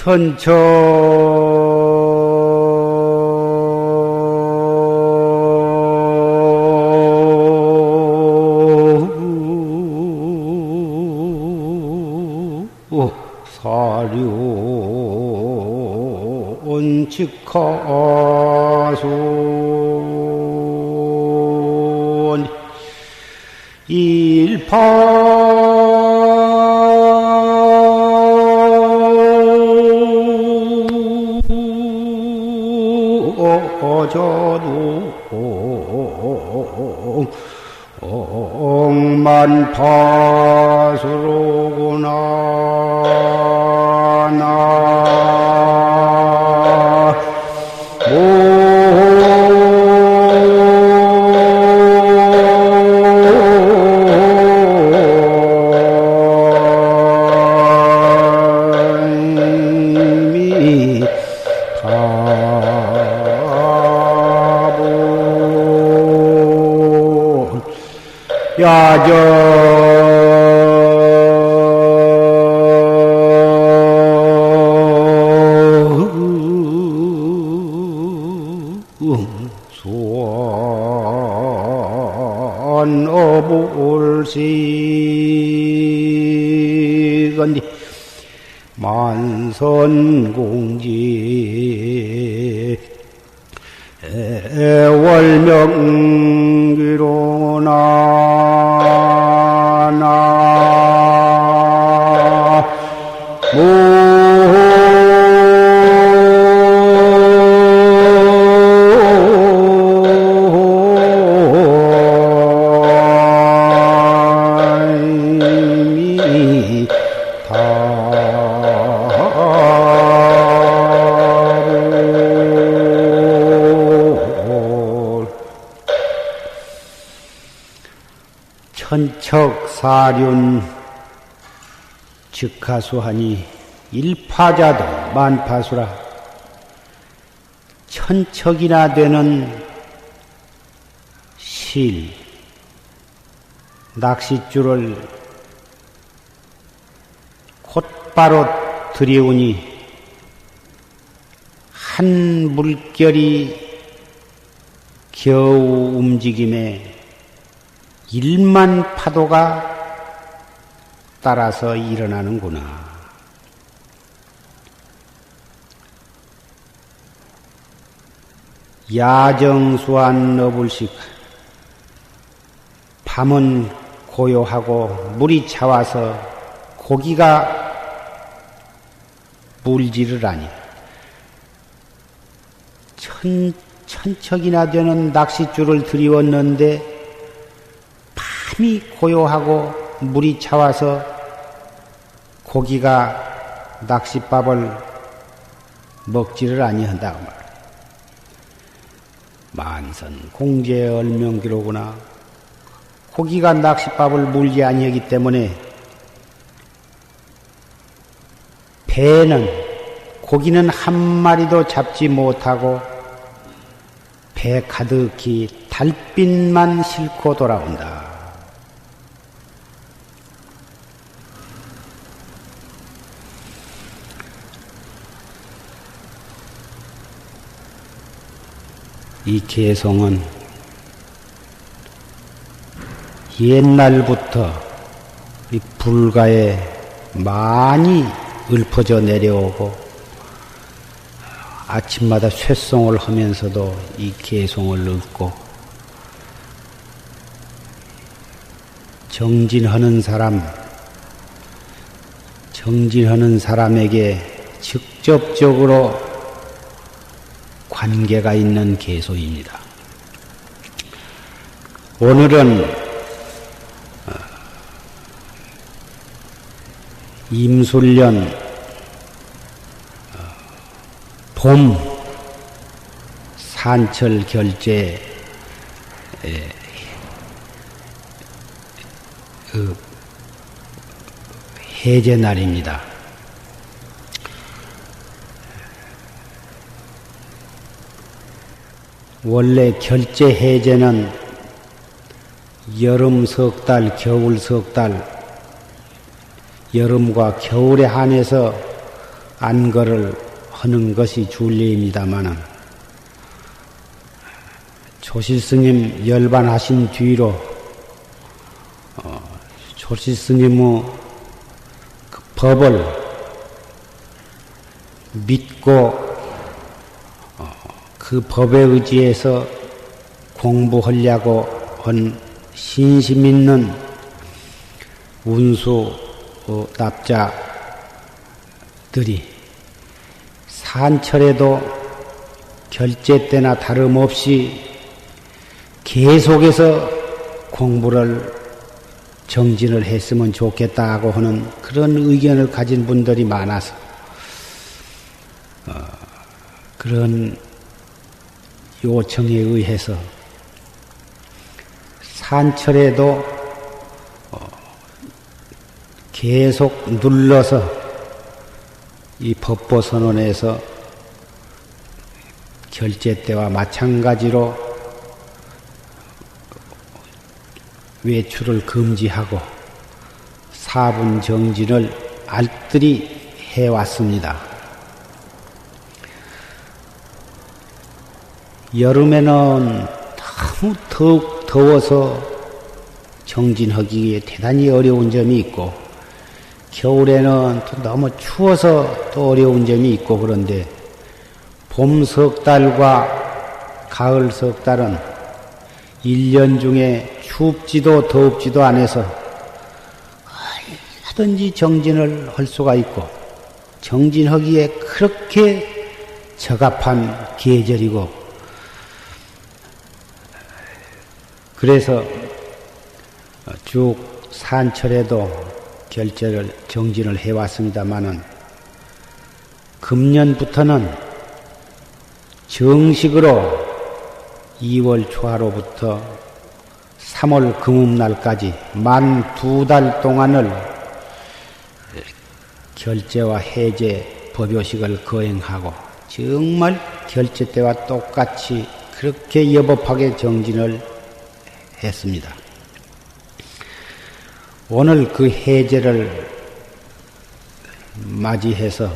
천처 사륜 직하손 일파 어저도 엉만파수로구나 수원어불시건디 만선공지 월명기로나 천척사륜 즉하수하니 일파자도 만파수라. 천척이나 되는 실 낚싯줄을 곧바로 들이우니 한 물결이 겨우 움직임에 1만 파도가 따라서 일어나는구나. 야정수한 너불식 밤은 고요하고 물이 차와서 고기가 물지를 아니. 천척이나 되는 낚싯줄을 들이웠는데 밤이 고요하고 물이 차와서 고기가 낚싯밥을 먹지를 아니한다고 말이야. 만선 공제 얼명기로구나. 고기가 낚싯밥을 물지 아니하기 때문에 배는 고기는 한 마리도 잡지 못하고 배 가득히 달빛만 싣고 돌아온다. 이 개성은 옛날부터 이 불가에 많이 읊어져 내려오고 아침마다 쇳송을 하면서도 이 개성을 읊고 정진하는 사람에게 직접적으로 관계가 있는 개소입니다. 오늘은 임술년 봄 산철 결제 해제 날입니다. 원래 결제 해제는 여름 석 달, 겨울 석 달, 여름과 겨울에 한해서 안거를 하는 것이 줄례입니다마는 조실스님 열반하신 뒤로 조실스님의 그 법을 믿고 그 법에 의지해서 공부하려고 한 신심 있는 운수 납자들이 산철에도 결제 때나 다름없이 계속해서 공부를 정진을 했으면 좋겠다고 하는 그런 의견을 가진 분들이 많아서 그런 요청에 의해서 산철에도 계속 눌러서 이 법보선언에서 결제 때와 마찬가지로 외출을 금지하고 사분 정진을 알뜰히 해왔습니다. 여름에는 너무 더욱 더워서 정진하기에 대단히 어려운 점이 있고 겨울에는 또 너무 추워서 또 어려운 점이 있고 그런데 봄 석 달과 가을 석 달은 1년 중에 춥지도 더웁지도 않아서 얼마든지 정진을 할 수가 있고 정진하기에 그렇게 적합한 계절이고 그래서 쭉 산철에도 결제를 정진을 해왔습니다마는 금년부터는 정식으로 2월 초하로부터 3월 금음날까지 만 2달 동안을 결제와 해제 법요식을 거행하고 정말 결제 때와 똑같이 그렇게 여법하게 정진을 했습니다. 오늘 그 해제를 맞이해서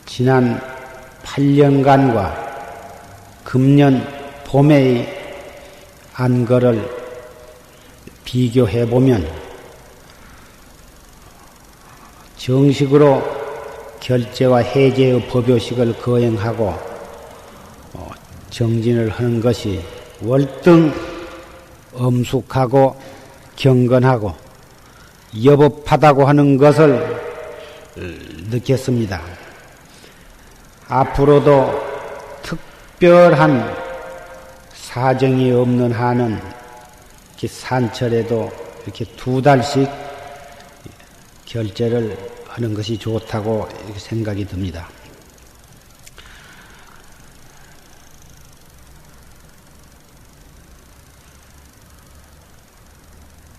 지난 8년간과 금년 봄의 안거를 비교해 보면 정식으로 결제와 해제의 법요식을 거행하고 정진을 하는 것이 월등 엄숙하고 경건하고 여법하다고 하는 것을 느꼈습니다. 앞으로도 특별한 사정이 없는 한은 이렇게 산철에도 이렇게 2달씩 결제를 하는 것이 좋다고 이렇게 생각이 듭니다.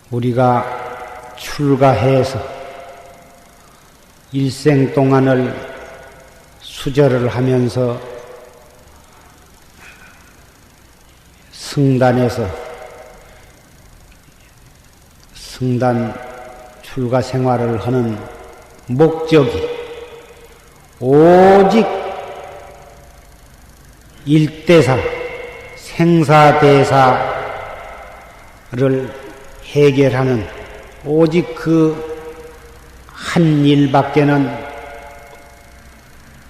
우리가 출가해서 일생 동안을 수절을 하면서 승단에서 승단 출가 생활을 하는 목적이 오직 일대사, 생사대사를 해결하는 오직 그 한 일밖에는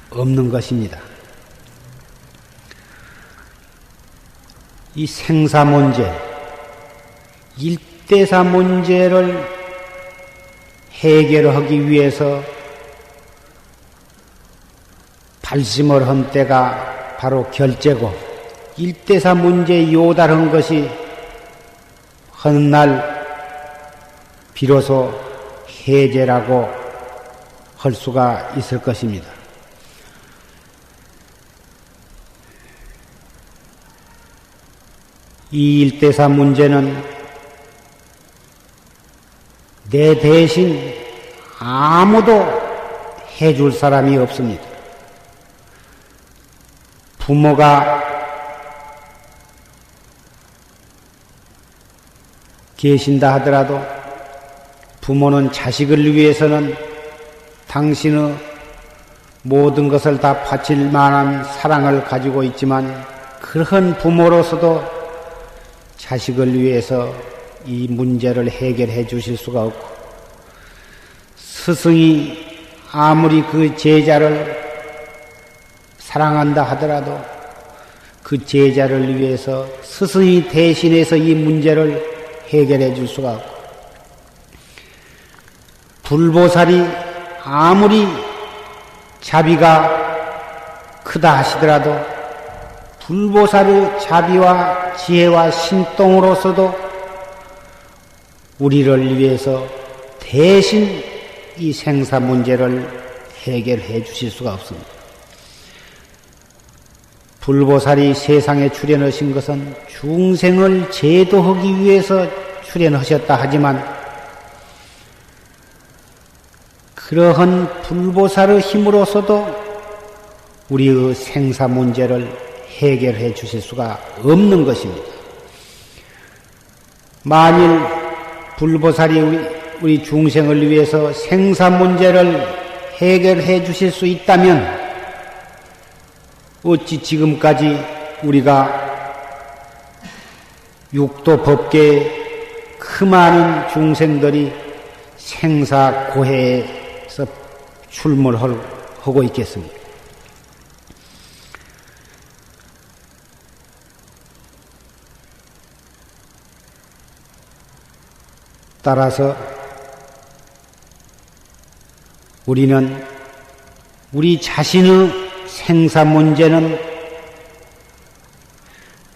없는 것입니다. 이 생사 문제, 일대사 문제를 해결하기 위해서 발심을 한 때가 바로 결제고 일대사 문제에 요달한 것이 헛날 비로소 해제라고 할 수가 있을 것입니다. 이 일대사 문제는 내 대신 아무도 해줄 사람이 없습니다. 부모가 계신다 하더라도 부모는 자식을 위해서는 당신의 모든 것을 다 바칠 만한 사랑을 가지고 있지만 그런 부모로서도 자식을 위해서 이 문제를 해결해 주실 수가 없고, 스승이 아무리 그 제자를 사랑한다 하더라도 그 제자를 위해서 스승이 대신해서 이 문제를 해결해 줄 수가 없고, 불보살이 아무리 자비가 크다 하시더라도 불보살의 자비와 지혜와 신동으로서도 우리를 위해서 대신 이 생사 문제를 해결해 주실 수가 없습니다. 불보살이 세상에 출현하신 것은 중생을 제도하기 위해서 출현하셨다 하지만 그러한 불보살의 힘으로서도 우리의 생사 문제를 해결해 주실 수가 없는 것입니다. 만일 불보살이 우리 중생을 위해서 생사 문제를 해결해 주실 수 있다면 어찌 지금까지 우리가 육도 법계에 그 많은 중생들이 생사고해에서 출몰하고 있겠습니까? 따라서 우리는 우리 자신의 생사 문제는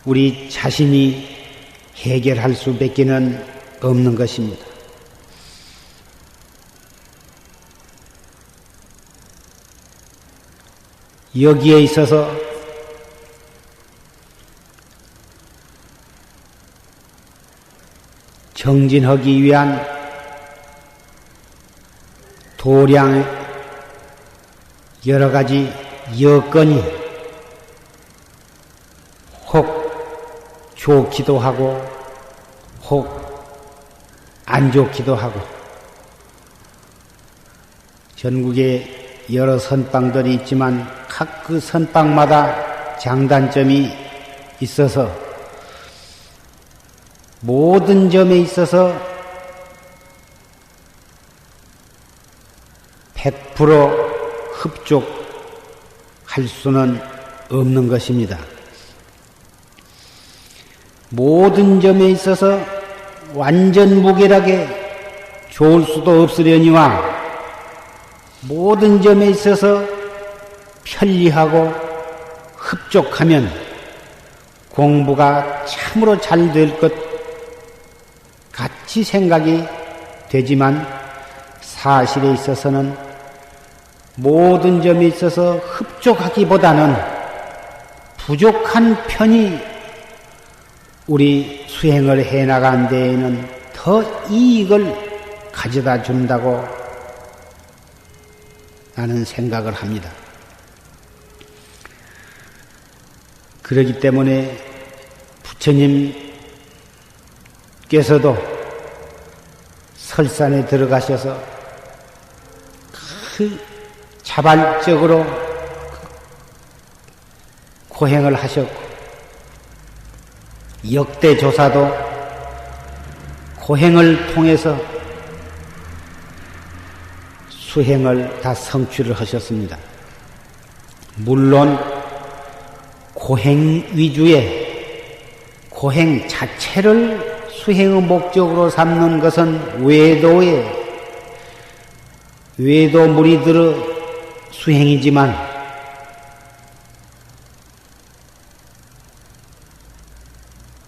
우리 자신이 해결할 수밖에는 없는 것입니다. 여기에 있어서 정진하기 위한 도량의 여러 가지 여건이 혹 좋기도 하고 혹 안 좋기도 하고, 전국에 여러 선방들이 있지만 각 그 선방마다 장단점이 있어서 모든 점에 있어서 100% 흡족할 수는 없는 것입니다. 모든 점에 있어서 완전 무결하게 좋을 수도 없으려니와 모든 점에 있어서 편리하고 흡족하면 공부가 참으로 잘 될 것 같이 생각이 되지만 사실에 있어서는 모든 점에 있어서 흡족하기보다는 부족한 편이 우리 수행을 해나간 데에는 더 이익을 가져다 준다고 나는 생각을 합니다. 그렇기 때문에 부처님께서도 설산에 들어가셔서 그 자발적으로 고행을 하셨고, 역대조사도 고행을 통해서 수행을 다 성취를 하셨습니다. 물론 고행 위주의 고행 자체를 수행의 목적으로 삼는 것은 외도 무리들의 수행이지만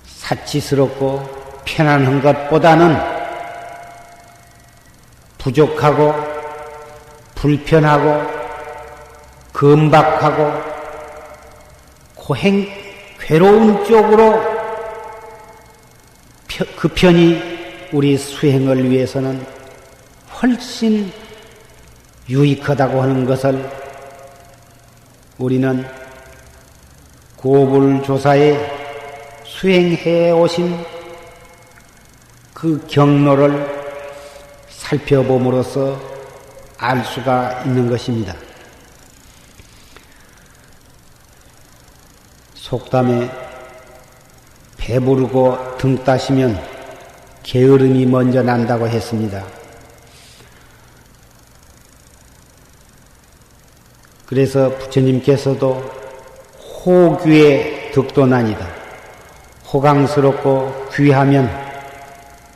사치스럽고 편안한 것보다는 부족하고 불편하고 금박하고 고행 괴로운 쪽으로 그 편이 우리 수행을 위해서는 훨씬 유익하다고 하는 것을 우리는 고불조사에 수행해 오신 그 경로를 살펴봄으로써 알 수가 있는 것입니다. 속담에 배부르고 등 따시면 게으름이 먼저 난다고 했습니다. 그래서 부처님께서도 호귀의 득도난이다. 호강스럽고 귀하면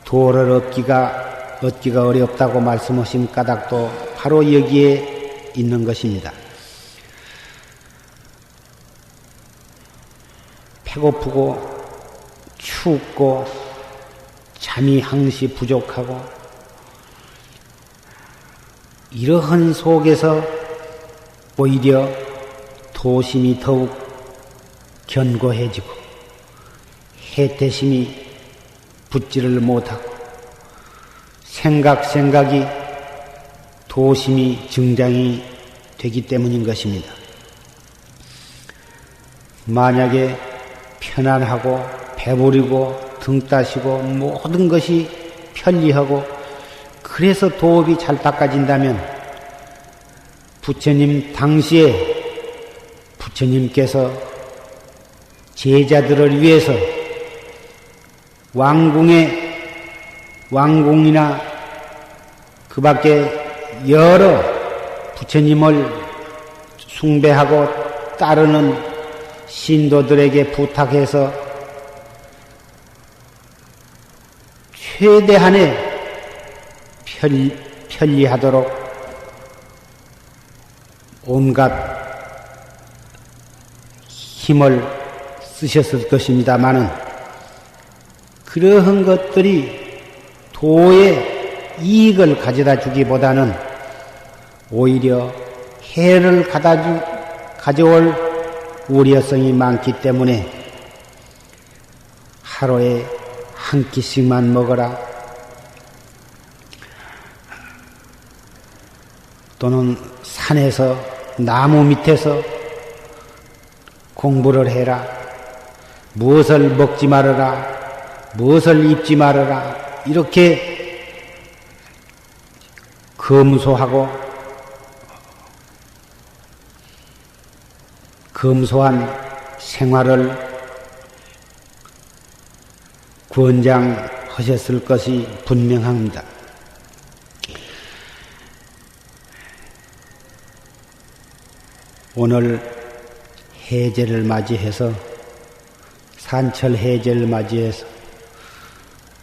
도를 얻기가 어렵다고 말씀하신 까닭도 바로 여기에 있는 것입니다. 배고프고 춥고 잠이 항시 부족하고 이러한 속에서 오히려 도심이 더욱 견고해지고 해태심이 붙지를 못하고 생각이 도심이 증장이 되기 때문인 것입니다. 만약에 편안하고 배부리고 등 따시고 모든 것이 편리하고 그래서 도업이 잘 닦아진다면 부처님 당시에 부처님께서 제자들을 위해서 왕궁이나 그 밖에 여러 부처님을 숭배하고 따르는 신도들에게 부탁해서 최대한의 편리하도록 온갖 힘을 쓰셨을 것입니다마는 그러한 것들이 도에 이익을 가져다 주기보다는 오히려 해를 가져올 우려성이 많기 때문에 하루에 한 끼씩만 먹어라 또는 산에서 나무 밑에서 공부를 해라 무엇을 먹지 말아라 무엇을 입지 말아라 이렇게 검소한 생활을 권장하셨을 것이 분명합니다. 오늘 해제를 맞이해서 산철 해제를 맞이해서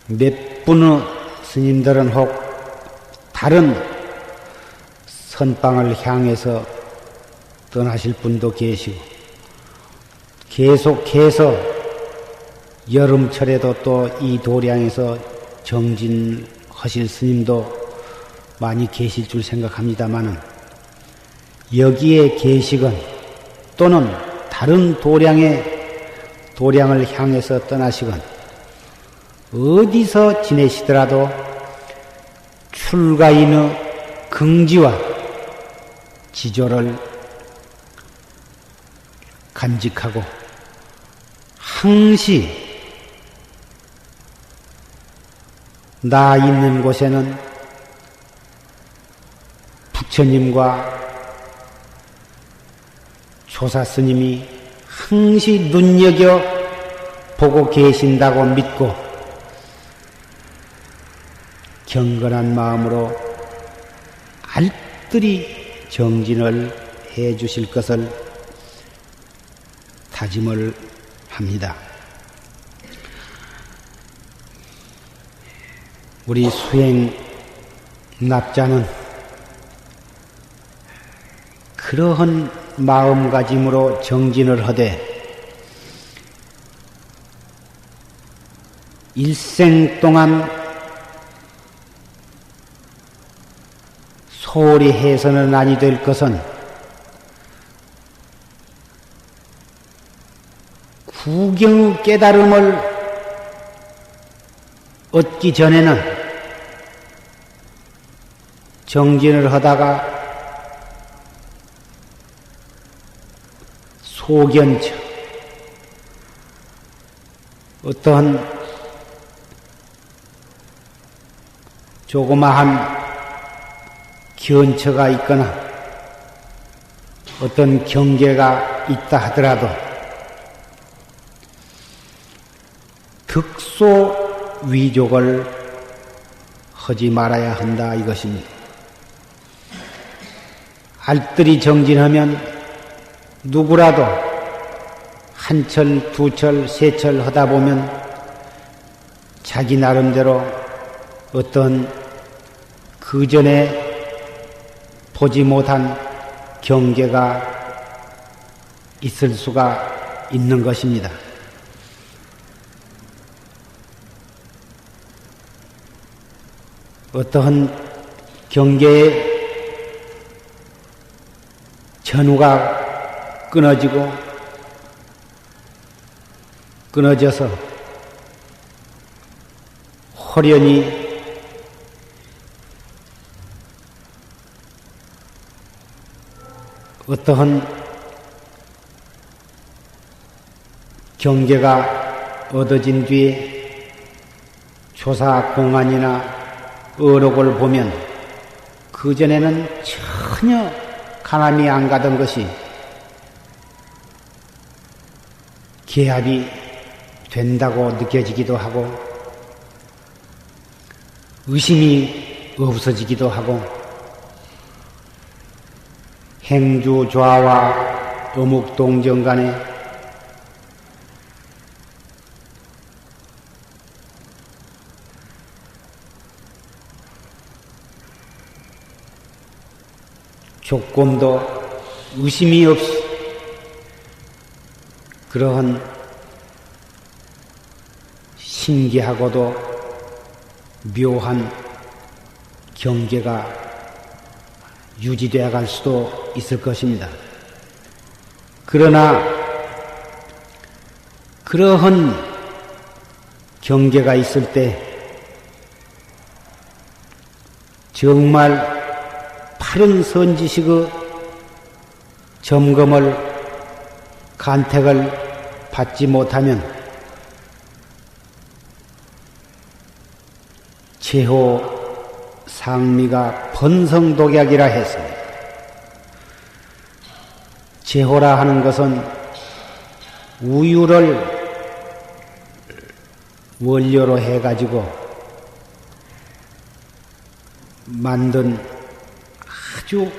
몇 분의 스님들은 혹 다른 선방을 향해서 떠나실 분도 계시고 계속해서 여름철에도 또 이 도량에서 정진하실 스님도 많이 계실 줄 생각합니다마는 여기에 계시건 또는 다른 도량을 향해서 떠나시건 어디서 지내시더라도 출가인의 긍지와 지조를 간직하고 항시 나 있는 곳에는 부처님과 조사스님이 항시 눈여겨 보고 계신다고 믿고 경건한 마음으로 알뜰히 정진을 해 주실 것을 다짐을 합니다. 우리 수행 납자는 그러한 마음가짐으로 정진을 하되 일생 동안 소홀히 해서는 아니 될 것은 구경의 깨달음을 얻기 전에는 정진을 하다가 소견처 어떠한 조그마한 현처가 있거나 어떤 경계가 있다 하더라도 득소 위족을 하지 말아야 한다 이것입니다. 알뜰히 정진하면 누구라도 한 철, 두 철, 세 철 하다 보면 자기 나름대로 어떤 그 전에 보지 못한 경계가 있을 수가 있는 것입니다. 어떠한 경계의 전후가 끊어져서 호련히 어떠한 경계가 얻어진 뒤에 조사공안이나 어록을 보면 그전에는 전혀 가람이 안 가던 것이 개합이 된다고 느껴지기도 하고 의심이 없어지기도 하고 행주좌와 어묵동정 간에 조금도 의심이 없이 그러한 신기하고도 묘한 경계가 유지되어 갈 수도 있을 것입니다. 그러나 그러한 경계가 있을 때 정말 바른 선지식의 점검을 간택을 받지 못하면 제호 상미가 번성독약이라 했습니다. 제호라 하는 것은 우유를 원료로 해가지고 만든 아주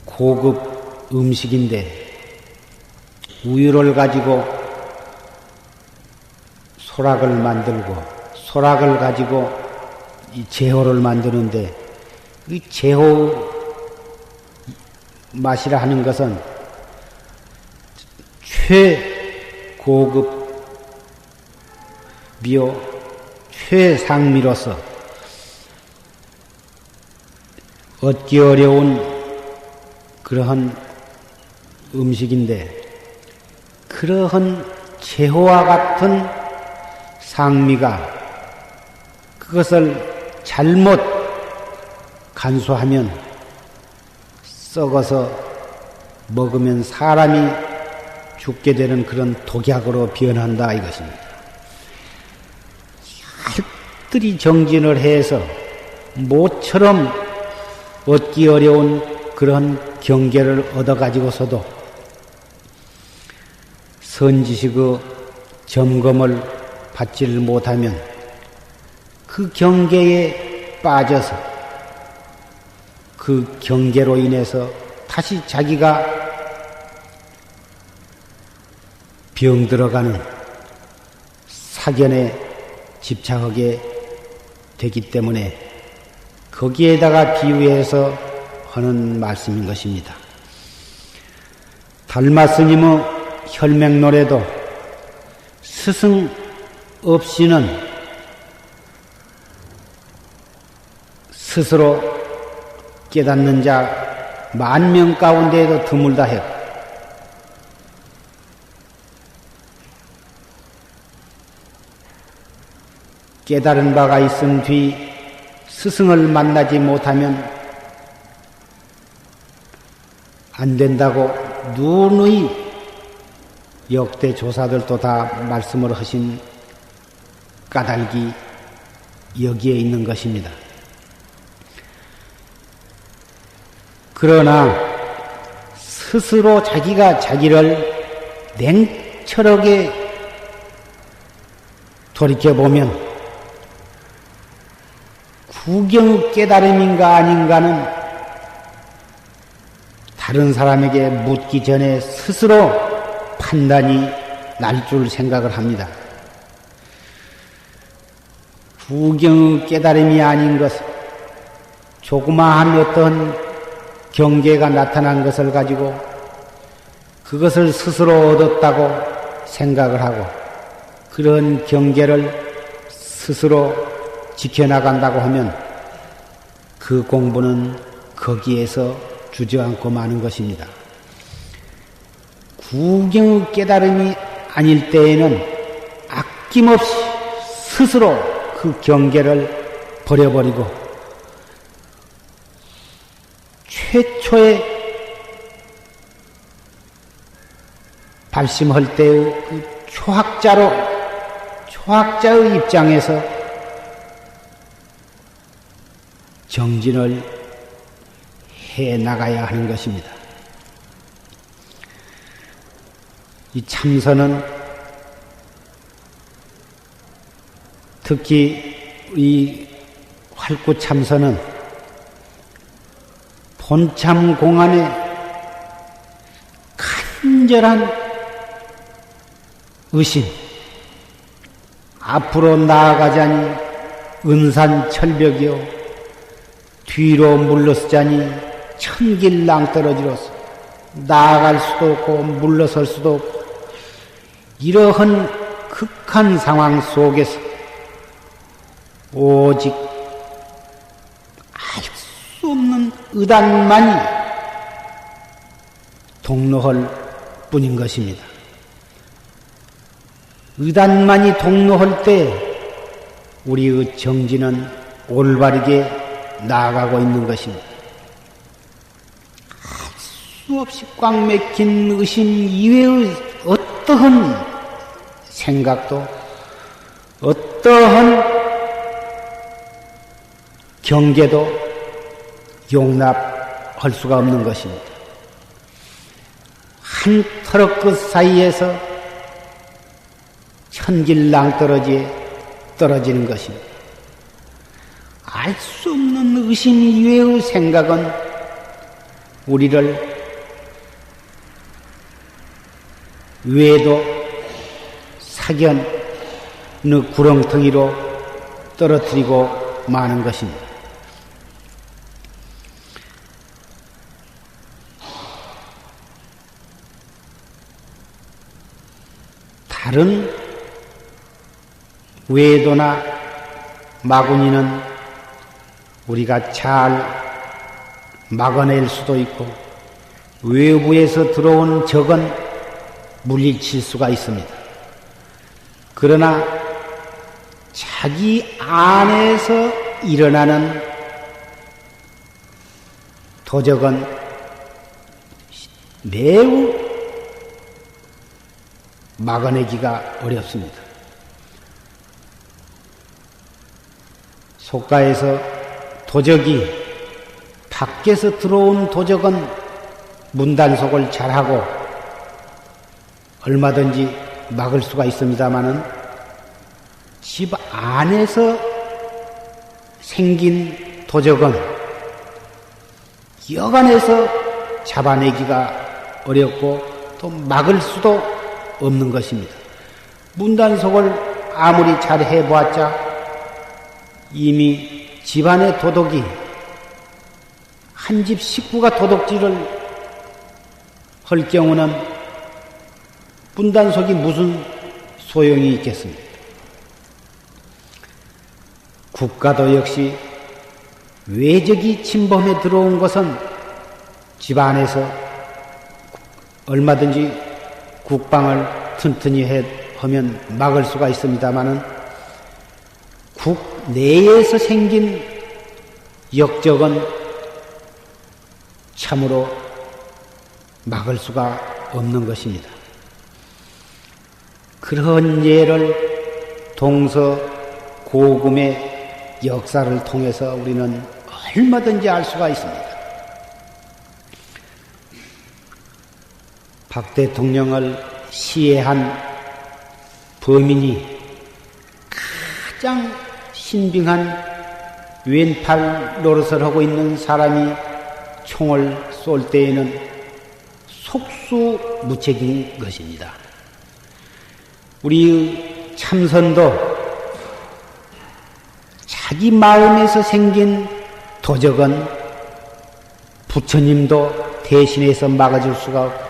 고급 음식인데 우유를 가지고 소락을 만들고 소락을 가지고 이 제호를 만드는데 이 제호 맛이라 하는 것은 최고급 미요 최상미로서 얻기 어려운 그러한 음식인데 그러한 제호와 같은 상미가 그것을 잘못 간수하면 썩어서 먹으면 사람이 죽게 되는 그런 독약으로 변한다 이것입니다. 알뜰히 정진을 해서 모처럼 얻기 어려운 그런 경계를 얻어가지고서도 선지식의 점검을 받지를 못하면 그 경계에 빠져서 그 경계로 인해서 다시 자기가 병들어가는 사견에 집착하게 되기 때문에 거기에다가 비유해서 하는 말씀인 것입니다. 달마 스님의 혈맹노래도 스승 없이는 스스로 깨닫는 자 10,000명 가운데에도 드물다 했고 깨달은 바가 있은 뒤 스승을 만나지 못하면 안 된다고 누누이 역대 조사들도 다 말씀을 하신 까닭이 여기에 있는 것입니다. 그러나 스스로 자기가 자기를 냉철하게 돌이켜보면 구경 깨달음인가 아닌가는 다른 사람에게 묻기 전에 스스로 판단이 날 줄 생각을 합니다. 구경 깨달음이 아닌 것은 조그마한 어떤 경계가 나타난 것을 가지고 그것을 스스로 얻었다고 생각을 하고 그런 경계를 스스로 지켜나간다고 하면 그 공부는 거기에서 주저앉고 마는 것입니다. 구경 깨달음이 아닐 때에는 아낌없이 스스로 그 경계를 버려버리고 최초의 발심할 때의 그 초학자의 입장에서 정진을 해 나가야 하는 것입니다. 이 참선은 특히 이 활구 참선은 본참 공안의 간절한 의심, 앞으로 나아가자니 은산철벽이요 뒤로 물러서자니 천길낭떠러지로서 나아갈 수도 없고 물러설 수도 없고 이러한 극한 상황 속에서 오직 알 수 없는 의단만이 동로할 뿐인 것입니다. 의단만이 동로할 때 우리의 정진은 올바르게 나아가고 있는 것입니다. 알 수 없이 꽉 막힌 의심 이외의 어떠한 생각도 어떠한 경계도 용납할 수가 없는 것입니다. 한 터럭 끝 사이에서 천길낭떠러지에 떨어지는 것입니다. 알 수 없는 의심 이외의 생각은 우리를 외도 사견의 구렁텅이로 떨어뜨리고 마는 것입니다. 다른 외도나 마구니는 우리가 잘 막아낼 수도 있고 외부에서 들어온 적은 물리칠 수가 있습니다. 그러나 자기 안에서 일어나는 도적은 매우 막아내기가 어렵습니다. 속가에서 도적이 밖에서 들어온 도적은 문단속을 잘하고 얼마든지 막을 수가 있습니다마는 집 안에서 생긴 도적은 여간에서 잡아내기가 어렵고 또 막을 수도 없는 것입니다. 문단속을 아무리 잘 해보았자 이미 집안의 도둑이 한 집 식구가 도둑질을 할 경우는 문단속이 무슨 소용이 있겠습니까? 국가도 역시 외적이 침범해 들어온 것은 집안에서 얼마든지 국방을 튼튼히 하면 막을 수가 있습니다마는 국 내에서 생긴 역적은 참으로 막을 수가 없는 것입니다. 그런 예를 동서 고금의 역사를 통해서 우리는 얼마든지 알 수가 있습니다. 박 대통령을 시해한 범인이 가장 신빙한 왼팔 노릇을 하고 있는 사람이 총을 쏠 때에는 속수무책인 것입니다. 우리 참선도 자기 마음에서 생긴 도적은 부처님도 대신해서 막아줄 수가 없고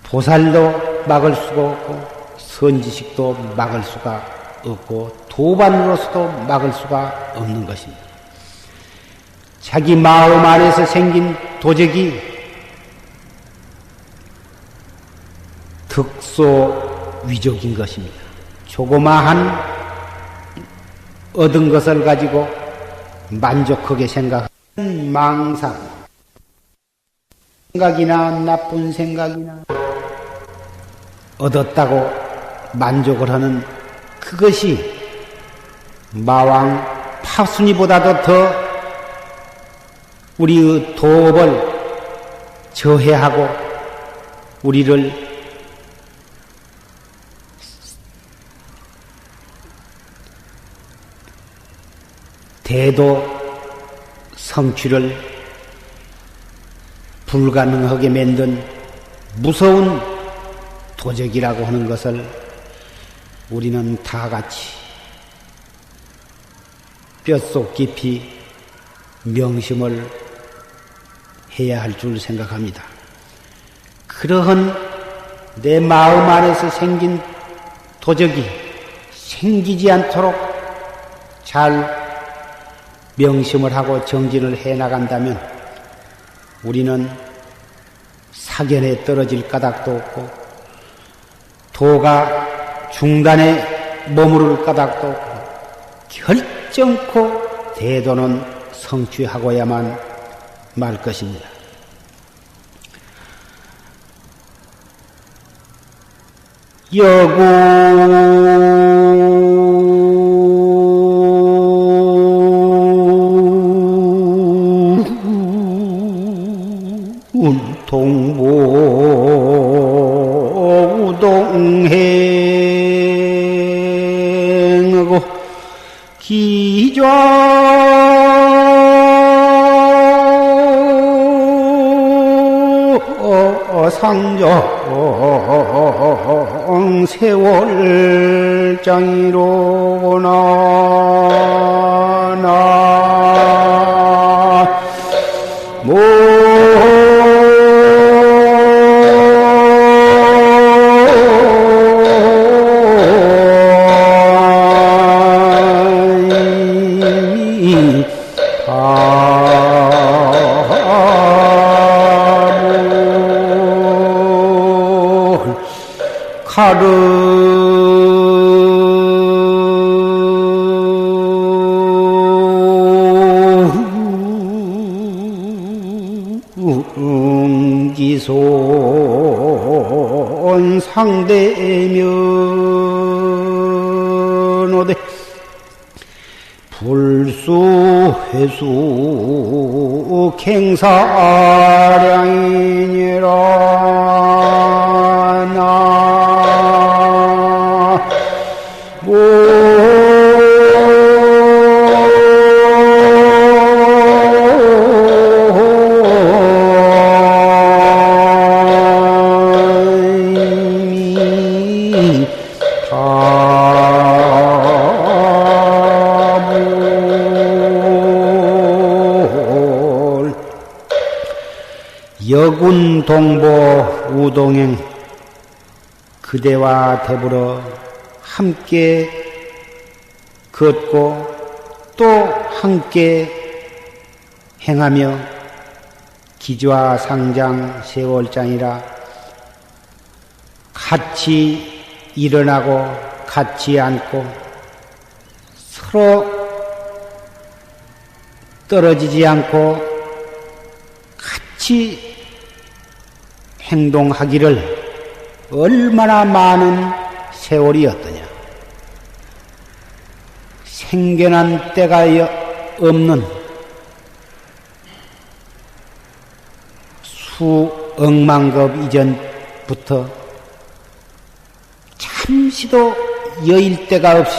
보살도 막을 수가 없고 선지식도 막을 수가 없고 도반으로서도 막을 수가 없는 것입니다. 자기 마음 안에서 생긴 도적이 득소위족인 것입니다. 조그마한 얻은 것을 가지고 만족하게 생각하는 망상, 생각이나 나쁜 생각이나 얻었다고 만족을 하는 그것이 마왕 파순이보다도 더 우리의 도업을 저해하고 우리를 대도 성취를 불가능하게 만든 무서운 도적이라고 하는 것을 우리는 다 같이 뼛속 깊이 명심을 해야 할 줄 생각합니다. 그러한 내 마음 안에서 생긴 도적이 생기지 않도록 잘 명심을 하고 정진을 해 나간다면 우리는 사견에 떨어질 까닭도 없고 도가 중단에 머무를 까닭도 없고 결정코 대도는 성취하고야만 말 것입니다. 동보 우동행하고 상정 세월장이로구나 응기손 상대면오되 불수회수 갱사량이니라 여군 동보 우동행 그대와 더불어 함께 걷고 또 함께 행하며 기좌 상장 세월장이라 같이 일어나고 같이 앉고 서로 떨어지지 않고 같이 행동하기를 얼마나 많은 세월이었더냐. 생겨난 때가 없는 억만급 이전부터 잠시도 여일 데가 없이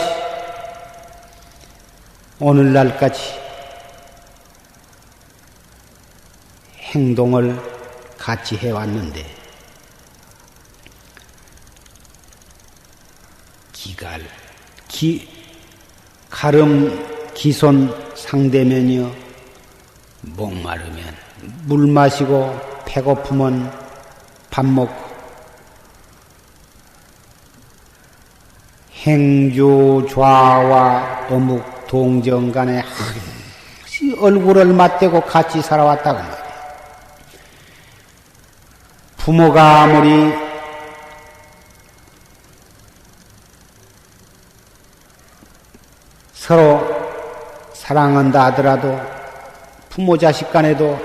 오늘날까지 행동을 같이 해왔는데 가름 기손 상대면요 목마르면 물 마시고 배고프면 밥 먹고 행주 좌와 어묵 동정 간에 항시 얼굴을 맞대고 같이 살아왔다고 말이에요. 부모가 아무리 서로 사랑한다 하더라도 부모 자식 간에도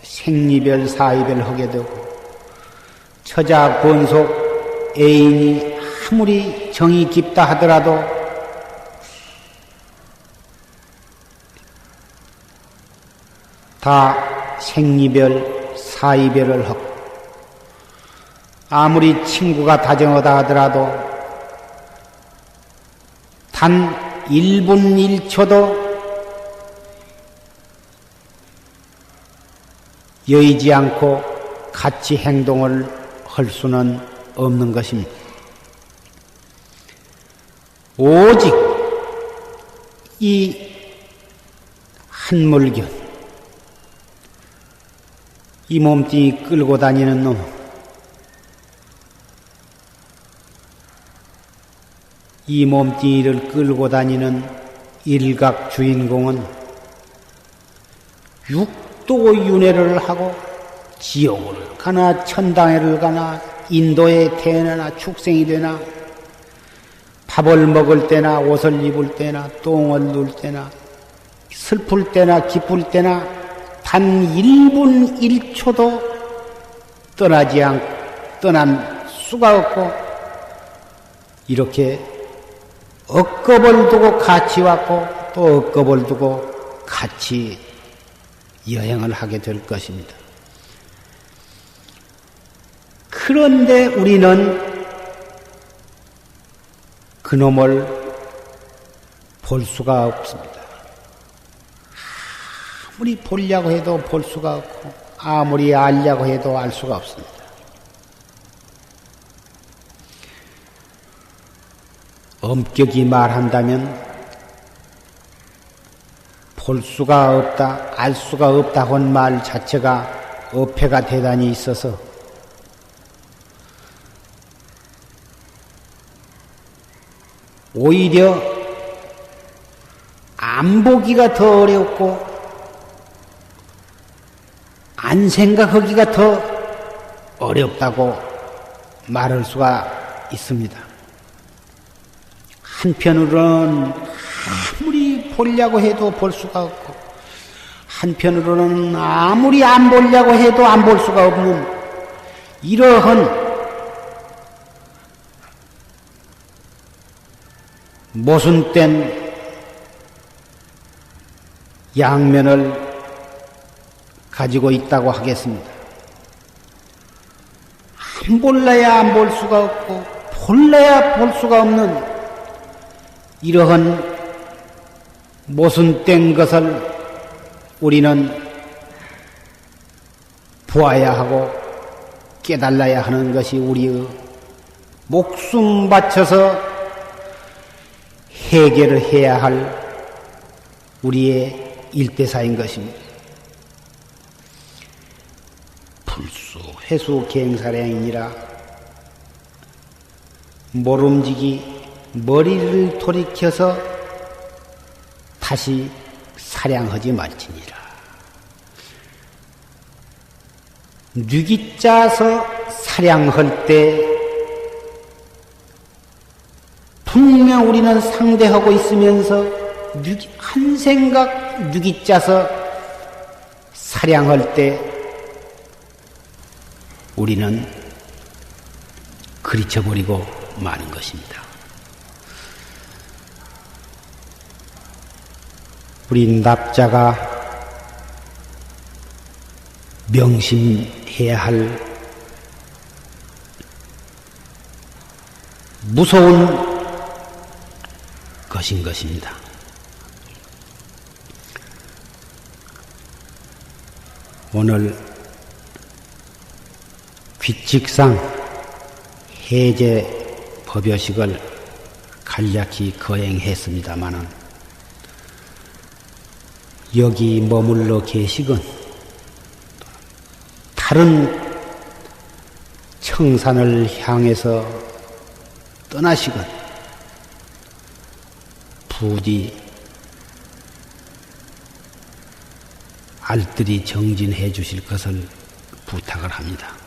생리별 사이별 하게 되고 처자 권속 애인이 아무리 정이 깊다 하더라도 다 생리별 사이별을 하고 아무리 친구가 다정하다 하더라도 단 1분 1초도 여의지 않고 같이 행동을 할 수는 없는 것입니다. 오직 이 한물견, 이 몸뚱이 끌고 다니는 놈, 이 몸뚱이를 끌고 다니는 일각 주인공은 육도윤회를 하고 지옥을 가나 천당에를 가나 인도에 태어나나 축생이 되나 밥을 먹을 때나 옷을 입을 때나 똥을 누울 때나 슬플 때나 기쁠 때나 단 1분 1초도 떠난 수가 없고 이렇게 억겁을 두고 같이 왔고 또 억겁을 두고 같이 여행을 하게 될 것입니다. 그런데 우리는 그놈을 볼 수가 없습니다. 아무리 보려고 해도 볼 수가 없고 아무리 알려고 해도 알 수가 없습니다. 엄격히 말한다면 볼 수가 없다, 알 수가 없다 한 말 자체가 어폐가 대단히 있어서 오히려 안 보기가 더 어렵고 안 생각하기가 더 어렵다고 말할 수가 있습니다. 한편으로는 아무리 보려고 해도 볼 수가 없고 한편으로는 아무리 안 보려고 해도 안 볼 수가 없는 이러한 모순된 양면을 가지고 있다고 하겠습니다. 안 볼래야 안 볼 수가 없고 볼래야 볼 수가 없는 이러한 모순된 것을 우리는 보아야 하고 깨달아야 하는 것이 우리의 목숨 바쳐서 해결을 해야 할 우리의 일대사인 것입니다. 불수, 회수, 갱사량이니라 모름지기 머리를 돌이켜서 다시 사량하지 말지니라. 뉘기 짜서 사량할 때 분명 우리는 상대하고 있으면서 한 생각 뉘기 짜서 사량할 때 우리는 그리쳐버리고 마는 것입니다. 우리 납자가 명심해야 할 무서운 것인 것입니다. 오늘 규칙상 해제 법요식을 간략히 거행했습니다마는 여기 머물러 계시건 다른 청산을 향해서 떠나시건 부디 알뜰히 정진해 주실 것을 부탁을 합니다.